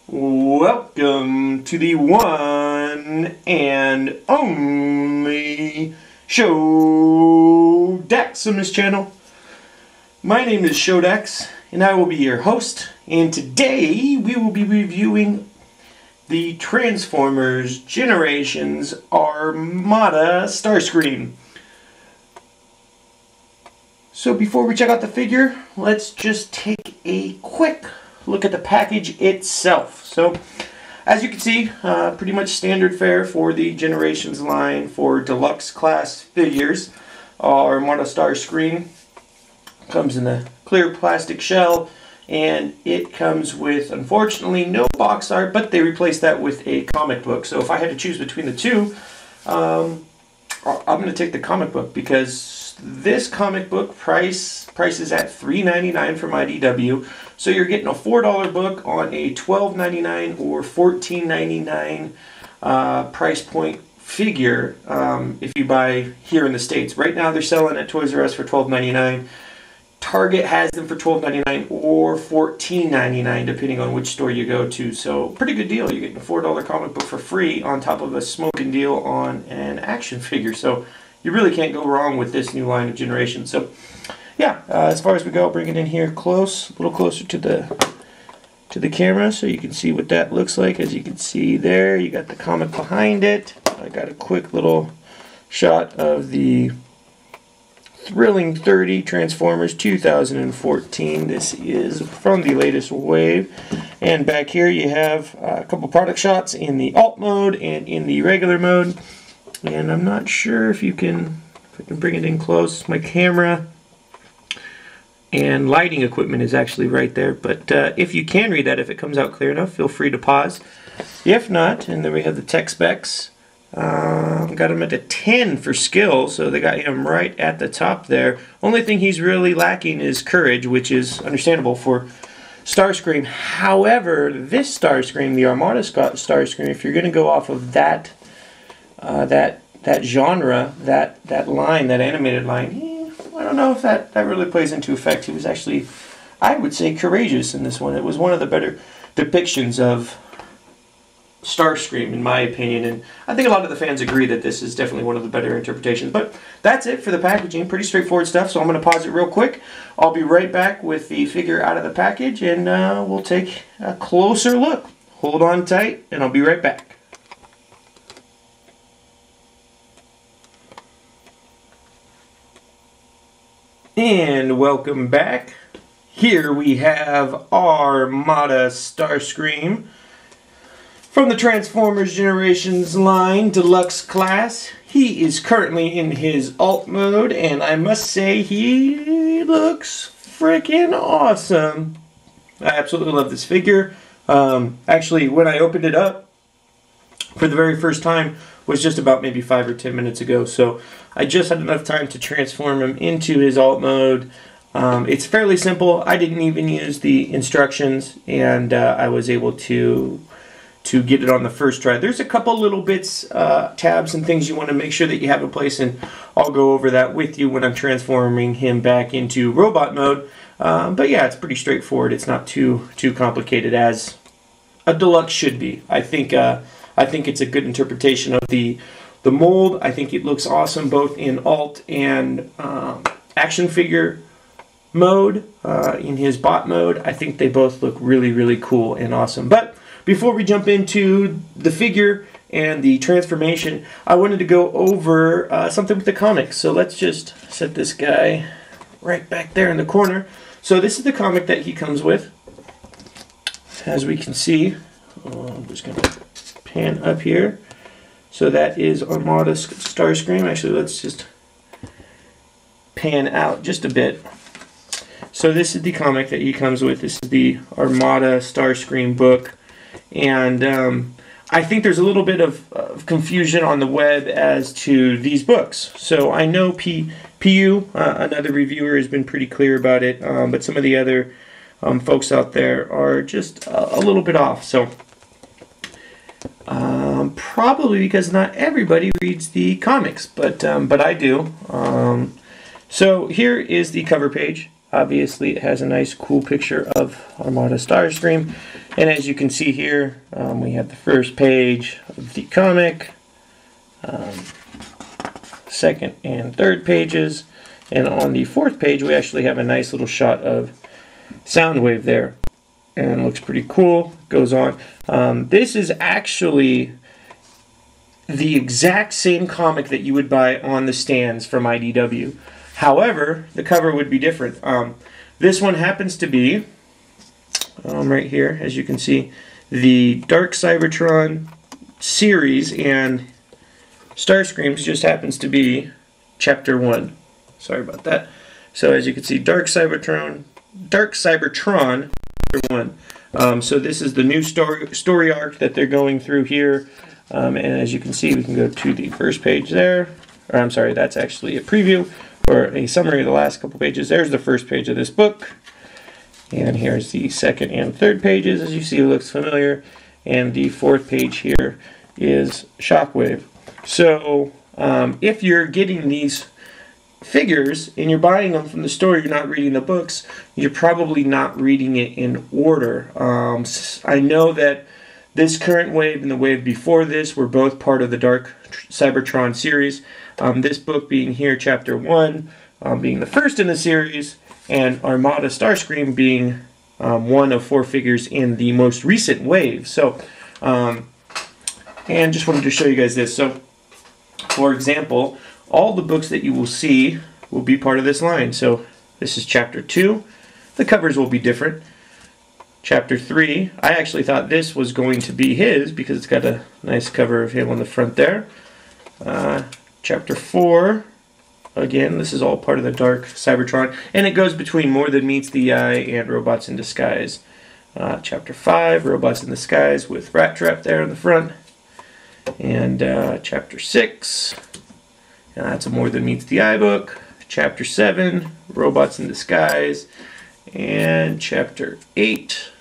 Welcome to the one and only Showdex on this channel. My name is Showdex and I will be your host, and today we will be reviewing the Transformers Generations Armada Starscream. So before we check out the figure, let's just take a quick look at the package itself. So as you can see, pretty much standard fare for the Generations line for deluxe class figures. Our Armada Starscream comes in a clear plastic shell, and it comes with, unfortunately, no box art, but they replaced that with a comic book. So if I had to choose between the two, I'm going to take the comic book, because this comic book price is at $3.99 from IDW. So you're getting a $4 book on a $12.99 or $14.99 price point figure if you buy here in the States. Right now they're selling at Toys R Us for $12.99. Target has them for $12.99 or $14.99 depending on which store you go to. So pretty good deal. You're getting a $4 comic book for free on top of a smoking deal on an action figure. So you really can't go wrong with this new line of Generations. So yeah, as far as we go, I'll bring it in here close, a little closer to the camera so you can see what that looks like. As you can see there, you got the comic behind it. I got a quick little shot of the Thrilling 30 Transformers 2014. This is from the latest wave. And back here you have a couple product shots in the alt mode and in the regular mode. And I'm not sure if I can bring it in close. My camera and lighting equipment is actually right there. But if you can read that, if it comes out clear enough, feel free to pause. If not, and then we have the tech specs. Got him at a 10 for skill, so they got him right at the top there. Only thing he's really lacking is courage, which is understandable for Starscream. However, this Starscream, the Armada Starscream, if you're going to go off of that genre, that line, that animated line, I don't know if that really plays into effect. He was actually, I would say, courageous in this one. It was one of the better depictions of Starscream, in my opinion, and I think a lot of the fans agree that this is definitely one of the better interpretations. But that's it for the packaging. Pretty straightforward stuff, so I'm going to pause it real quick. I'll be right back with the figure out of the package, and we'll take a closer look. Hold on tight, and I'll be right back. And welcome back. Here we have Armada Starscream from the Transformers Generations line, deluxe class. He is currently in his alt mode, and I must say he looks freaking awesome. I absolutely love this figure. Actually, when I opened it up for the very first time was just about maybe 5 or 10 minutes ago, so I just had enough time to transform him into his alt mode. It's fairly simple. I didn't even use the instructions, and I was able to get it on the first try. There's a couple little bits, tabs and things you want to make sure that you have in place, and I'll go over that with you when I'm transforming him back into robot mode. But yeah, it's pretty straightforward. It's not too complicated, as a deluxe should be. I think it's a good interpretation of the mold. I think it looks awesome both in alt and action figure mode, in his bot mode. I think they both look really cool and awesome. But before we jump into the figure and the transformation, I wanted to go over something with the comics. So let's just set this guy right back there in the corner. So this is the comic that he comes with. As we can see, I'm just going to pan up here. So that is Armada Starscream. Actually, let's just pan out just a bit. So this is the comic that he comes with. This is the Armada Starscream book. And I think there's a little bit of confusion on the web as to these books. So I know PU, another reviewer, has been pretty clear about it, but some of the other folks out there are just a little bit off. So probably because not everybody reads the comics, but I do. So here is the cover page. Obviously, it has a nice, cool picture of Armada Starscream. And as you can see here, we have the first page of the comic, second and third pages, and on the fourth page, we actually have a nice little shot of Soundwave there. And it looks pretty cool. Goes on. This is actually the exact same comic that you would buy on the stands from IDW. However, the cover would be different. This one happens to be, right here, as you can see, the Dark Cybertron series, and Starscream's just happens to be Chapter 1. Sorry about that. So as you can see, Dark Cybertron Chapter 1. So this is the new story arc that they're going through here. And as you can see, we can go to the first page there. Or I'm sorry, that's actually a preview or a summary of the last couple pages. There's the first page of this book. And here's the second and third pages. As you see, it looks familiar. And the fourth page here is Shockwave. So if you're getting these figures and you're buying them from the store, you're not reading the books, you're probably not reading it in order. I know that this current wave and the wave before this were both part of the Dark Cybertron series. This book being here, Chapter 1, being the first in the series, and Armada Starscream being one of 4 figures in the most recent wave. So, and just wanted to show you guys this. So, for example, all the books that you will see will be part of this line. So, this is Chapter 2. The covers will be different. Chapter 3, I actually thought this was going to be his because it's got a nice cover of him on the front there. Chapter 4, again, this is all part of the Dark Cybertron, and it goes between More Than Meets the Eye and Robots in Disguise. Chapter 5, Robots in Disguise with Rat Trap there in the front. And Chapter 6, that's a More Than Meets the Eye book. Chapter 7, Robots in Disguise. And Chapter 8,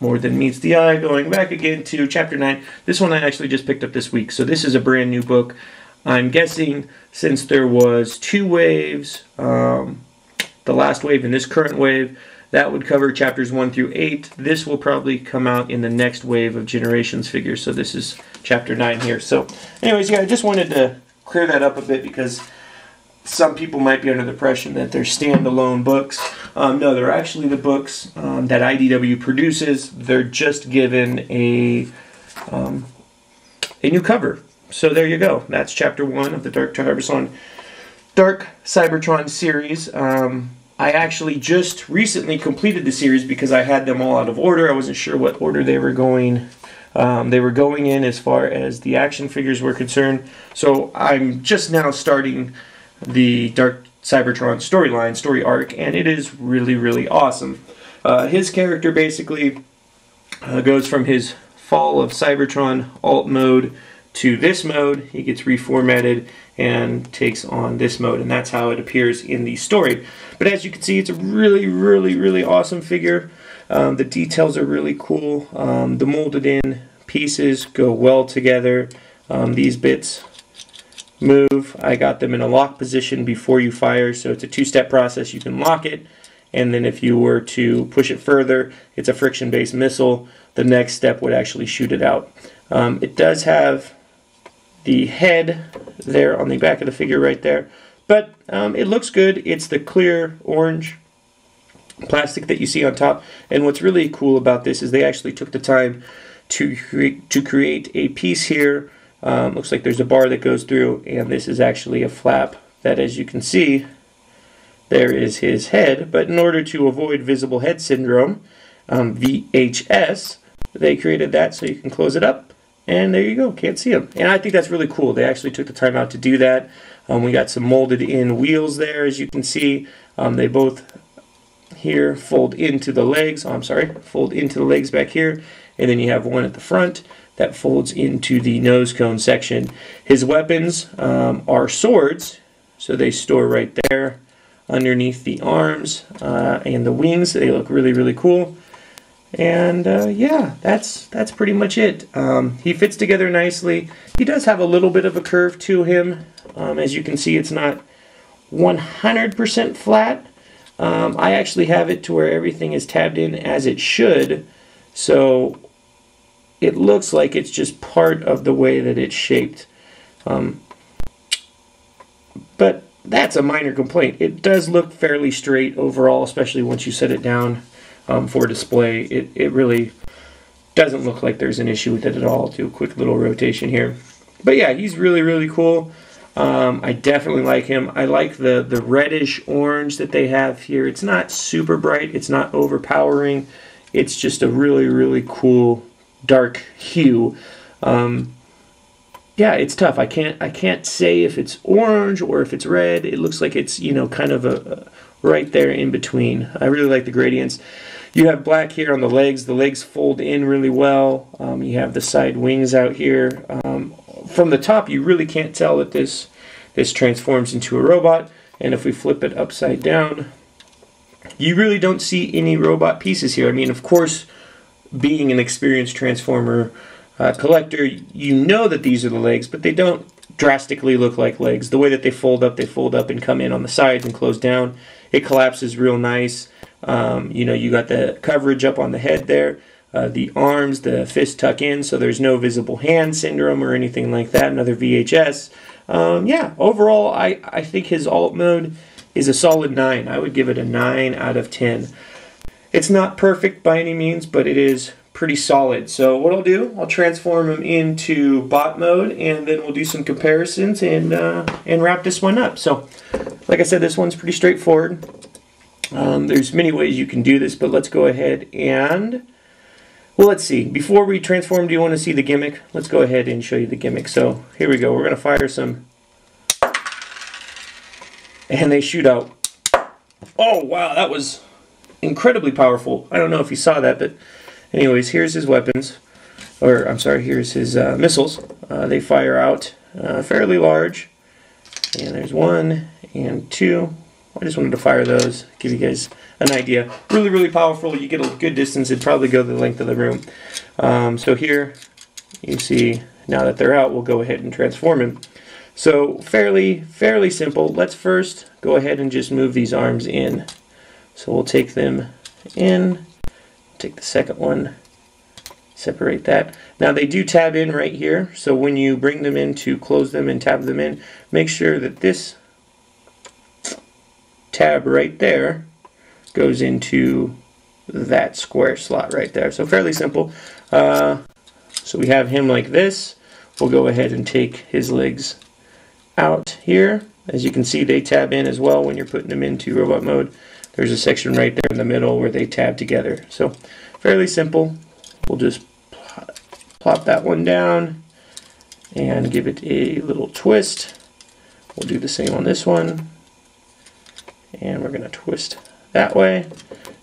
More Than Meets the Eye, going back again to Chapter 9. This one I actually just picked up this week, so this is a brand new book. I'm guessing since there was 2 waves, the last wave and this current wave, that would cover Chapters 1 through 8. This will probably come out in the next wave of Generations figures, so this is Chapter 9 here. So anyways, yeah, I just wanted to clear that up a bit because some people might be under the impression that they're standalone books. No, they're actually the books that IDW produces. They're just given a new cover. So there you go. That's Chapter 1 of the Dark Cybertron series. I actually just recently completed the series because I had them all out of order. I wasn't sure what order they were going. They were going in as far as the action figures were concerned. So I'm just now starting the Dark Cybertron story arc, and it is really, really awesome. His character basically goes from his fall of Cybertron alt mode to this mode. He gets reformatted and takes on this mode, and that's how it appears in the story. But as you can see, it's a really, really, really awesome figure. The details are really cool. The molded in pieces go well together. These bits move. I got them in a lock position before you fire, so it's a 2-step process. You can lock it, and then if you were to push it further, it's a friction-based missile. The next step would actually shoot it out. It does have the head there on the back of the figure right there, but it looks good. It's the clear orange plastic that you see on top, and what's really cool about this is they actually took the time to create a piece here. Looks like there's a bar that goes through, and this is actually a flap that, as you can see, there is his head. But in order to avoid visible head syndrome, VHS, they created that so you can close it up, and there you go, can't see him. And I think that's really cool. They actually took the time out to do that. We got some molded in wheels there, as you can see. They both here fold into the legs. Fold into the legs back here, and then you have one at the front that folds into the nose cone section. His weapons are swords, so they store right there underneath the arms and the wings. They look really, really cool. And yeah, that's pretty much it. He fits together nicely. He does have a little bit of a curve to him. As you can see, it's not 100% flat. I actually have it to where everything is tabbed in as it should, so it looks like it's just part of the way that it's shaped. But that's a minor complaint. It does look fairly straight overall, especially once you set it down for display. It really doesn't look like there's an issue with it at all. I'll do a quick little rotation here. But yeah, he's really, really cool. I definitely like him. I like the reddish orange that they have here. It's not super bright. It's not overpowering. It's just a really, really cool dark hue. Yeah, it's tough. I can't say if it's orange or if it's red. It looks like it's, you know, kind of a right there in between. I really like the gradients. You have black here on the legs. The legs fold in really well. You have the side wings out here. From the top, you really can't tell that this transforms into a robot. And if we flip it upside down, you really don't see any robot pieces here. I mean, of course, being an experienced Transformer collector, you know that these are the legs, but they don't drastically look like legs. The way that they fold up and come in on the sides and close down. It collapses real nice. You know, you got the coverage up on the head there. The arms, the fists tuck in, so there's no visible hand syndrome or anything like that. Another VHS. Yeah, overall, I think his alt mode is a solid 9. I would give it a 9 out of 10. It's not perfect by any means, but it is pretty solid. So what I'll do, I'll transform him into bot mode, and then we'll do some comparisons and wrap this one up. So, like I said, this one's pretty straightforward. There's many ways you can do this, but let's go ahead and... Well, let's see. Before we transform, do you want to see the gimmick? Let's go ahead and show you the gimmick. So, here we go. We're going to fire some... And they shoot out. Oh, wow, that was incredibly powerful. I don't know if you saw that, but anyways, here's his weapons. Or, I'm sorry, here's his missiles. They fire out fairly large. And there's 1 and 2. I just wanted to fire those, give you guys an idea. Really, really powerful. You get a good distance. It'd probably go the length of the room. So here, you see, now that they're out, we'll go ahead and transform him. So fairly simple. Let's first go ahead and just move these arms in. So we'll take them in, take the second one, separate that. Now they do tab in right here, so when you bring them in to close them and tab them in, make sure that this tab right there goes into that square slot right there. So fairly simple. So we have him like this. We'll go ahead and take his legs out here. As you can see, they tab in as well when you're putting them into robot mode. There's a section right there in the middle where they tab together. So fairly simple. We'll just plop that one down and give it a little twist. We'll do the same on this one. And we're going to twist that way.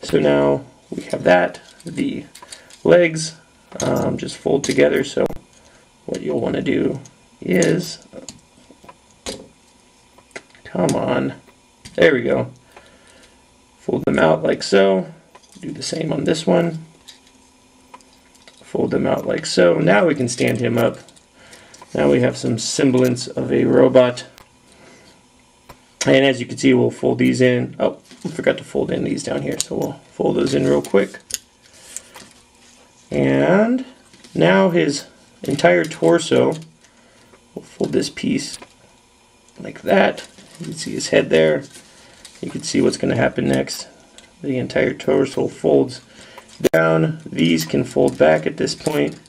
So now we have that. The legs just fold together. So what you'll want to do is, come on, there we go. Fold them out like so. Do the same on this one. Fold them out like so. Now we can stand him up. Now we have some semblance of a robot. And as you can see, we'll fold these in. Oh, I forgot to fold in these down here, so we'll fold those in real quick. And now his entire torso, we'll fold this piece like that. You can see his head there. You can see what's going to happen next. The entire torso folds down. These can fold back at this point,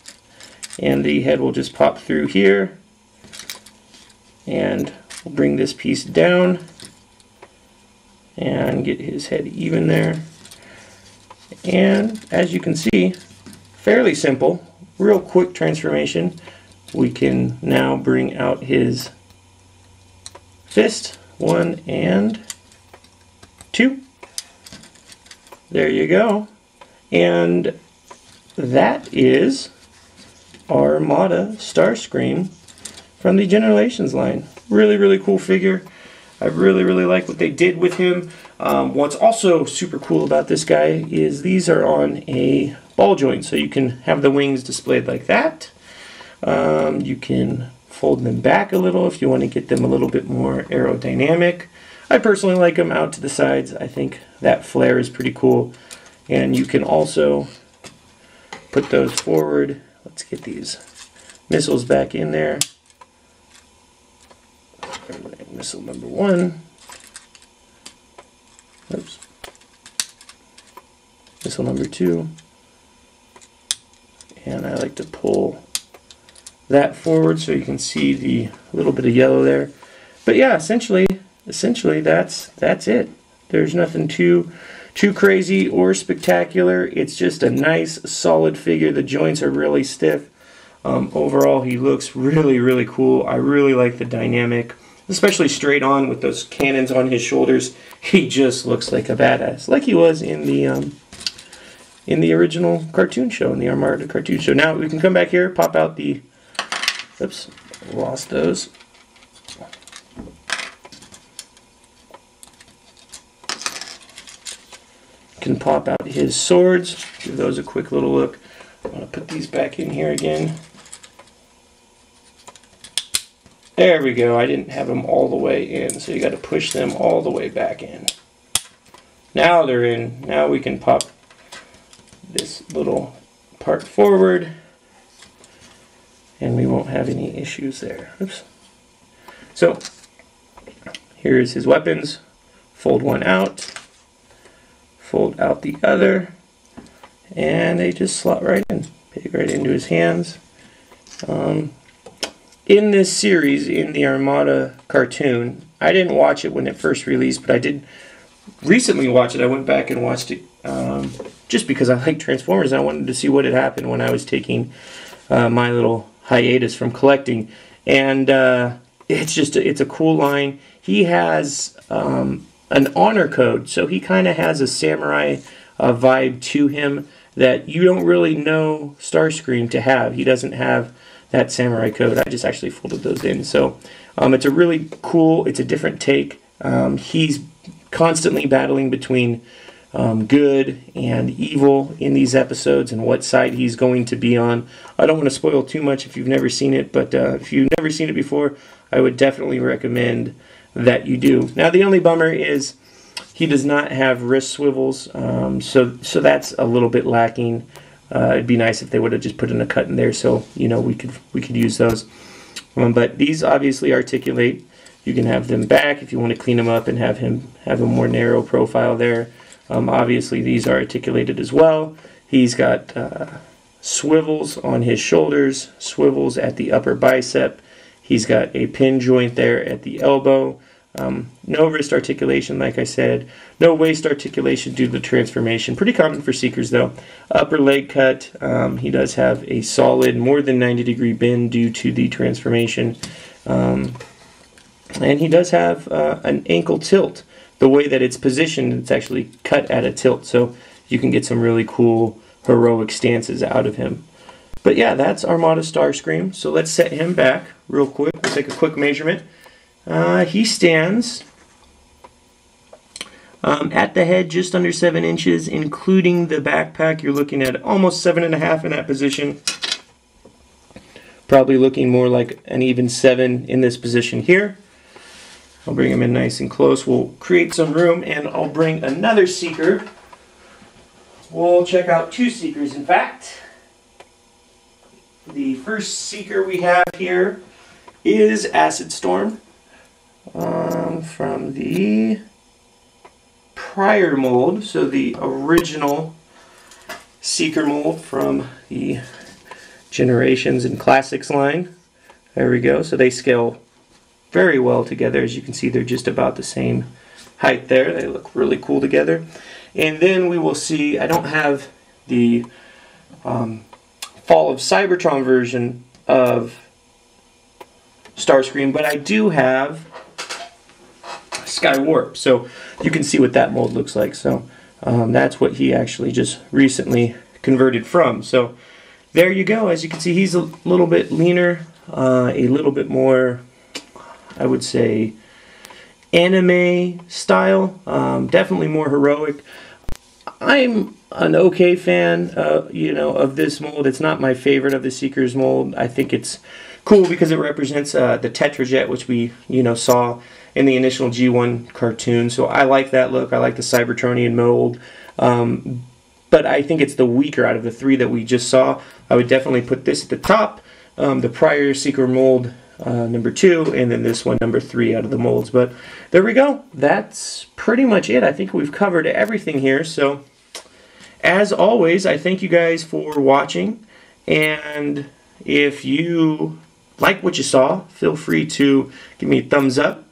and the head will just pop through here. And we'll bring this piece down and get his head even there. And as you can see, fairly simple, real quick transformation. We can now bring out his fist, 1 and 2. There you go. And that is Armada Starscream from the Generations line. Really, really cool figure. I really, really like what they did with him. What's also super cool about this guy is these are on a ball joint, so you can have the wings displayed like that. You can fold them back a little if you want to get them a little bit more aerodynamic. I personally like them out to the sides. I think that flare is pretty cool. And you can also put those forward. Let's get these missiles back in there. Missile number 1. Oops. Missile number 2. And I like to pull that forward so you can see the little bit of yellow there. But yeah, essentially that's it. There's nothing too crazy or spectacular. It's just a nice solid figure. The joints are really stiff. Overall, he looks really cool. I really like the dynamic, especially straight on with those cannons on his shoulders. He just looks like a badass, like he was in the original cartoon show, in the Armada cartoon show. Now we can come back here, pop out the, oops, lost those. Can pop out his swords, give those a quick little look. I'm going to put these back in here again. There we go. I didn't have them all the way in, so you got to push them all the way back in. Now they're in. Now we can pop this little part forward, and we won't have any issues there. Oops. So here's his weapons. Fold one out, fold out the other, and they just slot right in, peg right into his hands. In this series, in the Armada cartoon, I didn't watch it when it first released, but I did recently watch it. I went back and watched it just because I like Transformers. I wanted to see what had happened when I was taking my little hiatus from collecting. And it's a cool line. He has an honor code, so he kind of has a samurai vibe to him that you don't really know Starscream to have. He doesn't have that samurai code. I just actually folded those in. So it's a really cool, it's a different take. He's constantly battling between good and evil in these episodes and what side he's going to be on. I don't want to spoil too much if you've never seen it, but if you've never seen it before, I would definitely recommend that you do. Now the only bummer is he does not have wrist swivels, so that's a little bit lacking. It'd be nice if they would have just put in a cut in there, so you know we could use those. But these obviously articulate. You can have them back if you want to clean them up and have a more narrow profile there. Obviously these are articulated as well. He's got swivels on his shoulders, swivels at the upper bicep. He's got a pin joint there at the elbow. No wrist articulation, like I said. No waist articulation due to the transformation. Pretty common for Seekers, though. Upper leg cut. He does have a solid, more than 90-degree bend due to the transformation. And he does have an ankle tilt. The way that it's positioned, it's actually cut at a tilt. So you can get some really cool, heroic stances out of him. But yeah, that's Armada Starscream. So let's set him back real quick. We'll take a quick measurement. He stands at the head just under 7 inches, including the backpack. You're looking at almost 7.5 in that position. Probably looking more like an even 7 in this position here. I'll bring him in nice and close. We'll create some room, and I'll bring another Seeker. We'll check out 2 Seekers, in fact. The first Seeker we have here is Acid Storm. From the prior mold, so the original Seeker mold from the Generations and Classics line. There we go. So they scale very well together. As you can see, they're just about the same height there. They look really cool together. And then we will see, I don't have the Fall of Cybertron version of Starscream, but I do have Sky Warp, so you can see what that mold looks like. So that's what he actually just recently converted from. So there you go. As you can see, he's a little bit leaner, a little bit more, I would say, anime style, definitely more heroic. I'm an okay fan, of this mold. It's not my favorite of the Seekers mold. I think it's cool because it represents the Tetrajet, which we, saw in the initial G1 cartoon. So I like that look. I like the Cybertronian mold. But I think it's the weaker out of the three that we just saw. I would definitely put this at the top. The prior Seeker mold number 2, and then this one number 3 out of the molds. But there we go. That's pretty much it. I think we've covered everything here. So as always, I thank you guys for watching. And if you like what you saw, feel free to give me a thumbs up.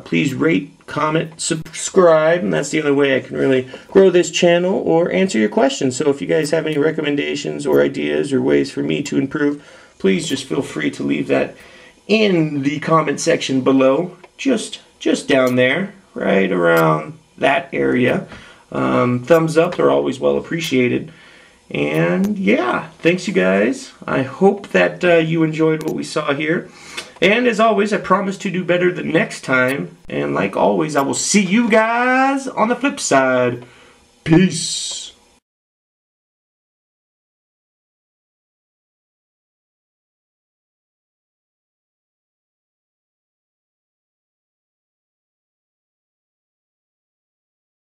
Please rate, comment, subscribe, and that's the only way I can really grow this channel or answer your questions. So if you guys have any recommendations or ideas or ways for me to improve, please just feel free to leave that in the comment section below, just down there, right around that area. Thumbs up are always well appreciated. And yeah, thanks you guys. I hope that you enjoyed what we saw here. And as always, I promise to do better the next time. And like always, I will see you guys on the flip side. Peace.